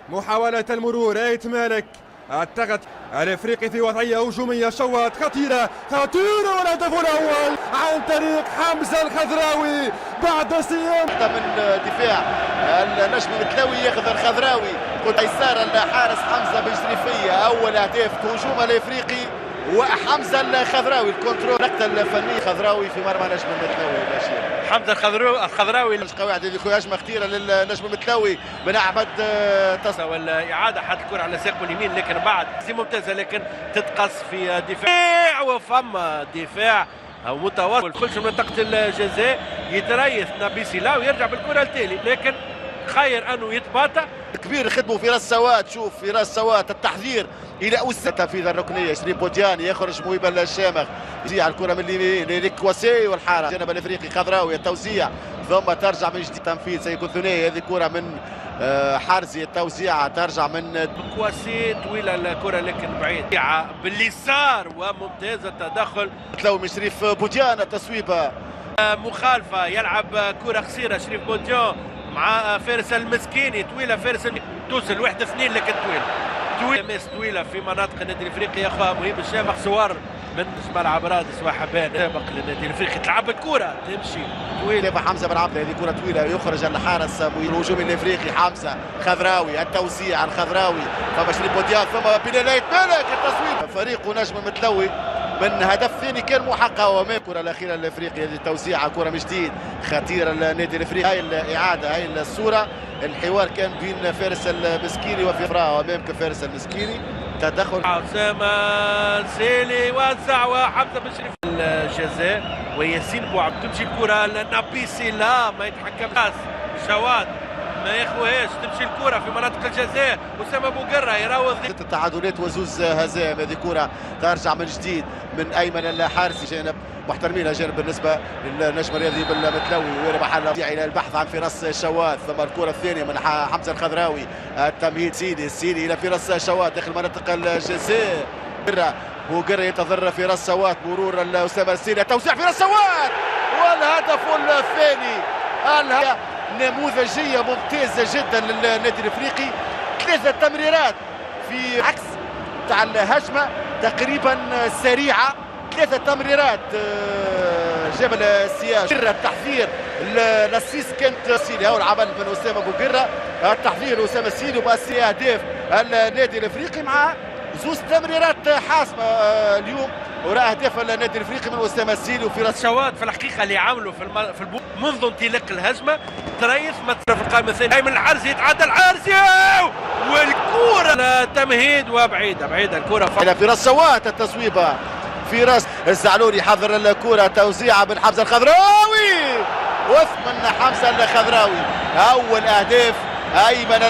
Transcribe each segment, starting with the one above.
محاولة المرور ايت مالك اعتقد الافريقي في وضعيه هجوميه. شوات خطيره والهدف الاول عن طريق حمزه الخضراوي بعد صيام من دفاع النجم المتلاوي ياخذ الخضراوي قلت يسار الحارس حمزه بجريفيه. اول اهداف هجوم الافريقي وحمزه الخضراوي الكنترول النقطه الفنيه خضراوي في مرمى نجم المتلاوي. حمزه الخضراوي قواعد هذه هجمه خطيره للنجم المتلاوي من احمد ولا اعاده حط الكره على ساقه اليمين لكن بعد ممتازه لكن تتقص في دفاع وفما دفاع او متواصل كلش من منطقه الجزاء يتريث نبيسي لا ويرجع بالكره التالي لكن خير انه يتباطا كبير خدمه في راس سواد. شوف في راس سواد التحذير الى اسس تنفيذ الركنيه. شريف بوديان يخرج مويبا الشامخ يجي على الكره من اليمين للكواسي والحارس الجانب الافريقي خضراوي التوزيع ثم ترجع من جديد تنفيذ سيكون ثنائي. هذه كره من حارزي التوزيع ترجع من كواسي طويله الكره لكن بعيد باليسار وممتازه التدخل تلو من شريف بوديان التسويبه مخالفه يلعب كره قصيره شريف بوديان مع فارس المسكيني طويله فارس توصل 1-2 لكن طويله ماس طويله في مناطق النادي الافريقي يا اخويا مهم الشامخ صور من ملعب رادس وحبان سابق للنادي الافريقي تلعب الكره تمشي طويله حمزه بن عبده. هذه كره طويله يخرج الحارس الهجومي الافريقي حمزه خضراوي التوزيع الخضراوي ثم شريف بوديان ثم بلاليت مالك التصويب. فريق نجم متلوي من هدف ثاني كان محقق وما الكره الاخيره للافريقي. هذه توزيعه كره من جديد خطيره النادي الافريقي. هاي الاعاده هاي الصوره الحوار كان بين فارس المسكيني وفي فراه امامك فارس المسكيني تدخل عثمان سيلي وزع وحمزه بن شريف الجزاء وياسين بوعب تمشي الكره لنبيسي لا ما يتحكمش شواد ما ياخوهاش تمشي الكره في مناطق الجزاء. اسامه بوقره يراوغ التعادلات وزوز هزائم. هذه كره ترجع من جديد من ايمن الحارسي جانب محترمين جانب بالنسبه للنجم الرياضي بالمتلوي ويربح الى البحث عن فراس شواد. ثم الكره الثانيه من حمزه الخضراوي التمهيد سيدي الى فراس شواد داخل مناطق الجزاء. بوقره ينتظر فراس شواد مرور اسامه السيري توزيع فراس شواد والهدف الثاني. نموذجيه ممتازه جدا للنادي الافريقي. 3 تمريرات في عكس تاع الهجمه تقريبا سريعه. 3 تمريرات جبل السياج. التحذير للسيس كانت سيلي هو العمل من اسامه بوقره التحذير اسامه السيلي وباسي اهداف النادي الافريقي مع زوز تمريرات حاسمه اليوم وراء اهداف النادي الافريقي من اسامه السيلي وفي راس شواد. في الحقيقه اللي عملوا في منذ انطلاق الهجمه تريث في القائمه الثانيه من الحارس يتعدى الحارس والكره تمهيد وبعيده الكره الى فراس شواد التصويبه فراس الزعلوري حضر الكره توزيعه من حمزه الخضراوي من حمزه الخضراوي. اول اهداف ايمن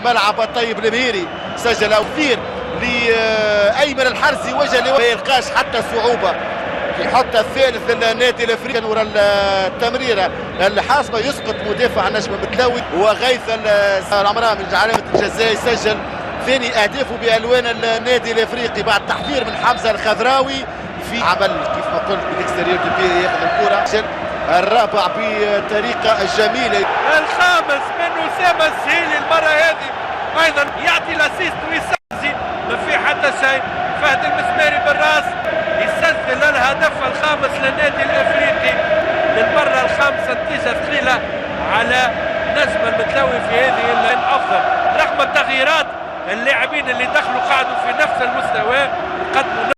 ملعب الطيب المهيري سجل كثير لايمن الحرزي وجه ما يلقاش حتى صعوبه يحط الثالث النادي الافريقي ورا التمريره الحاسمه يسقط مدافع النجم المتلوي وغيث العمران من علامه الجزاء يسجل ثاني اهدافه بالوان النادي الافريقي بعد تحذير من حمزه الخضراوي في عمل كيف ما قلت بالاكستيريور دو بي ياخذ الكره. الرابع بطريقه جميله. الخامس من اسامه السهيلي المره هذه ايضا يعطي الاسيست ويسجل ما في حتى شيء. فهد المسماري بالراس يسجل الهدف الخامس للنادي الافريقي للمره الخامسه. نتيجه ثقيله على نجم المتلوي في هذه الافضل رغم التغييرات اللاعبين اللي دخلوا قعدوا في نفس المستوى.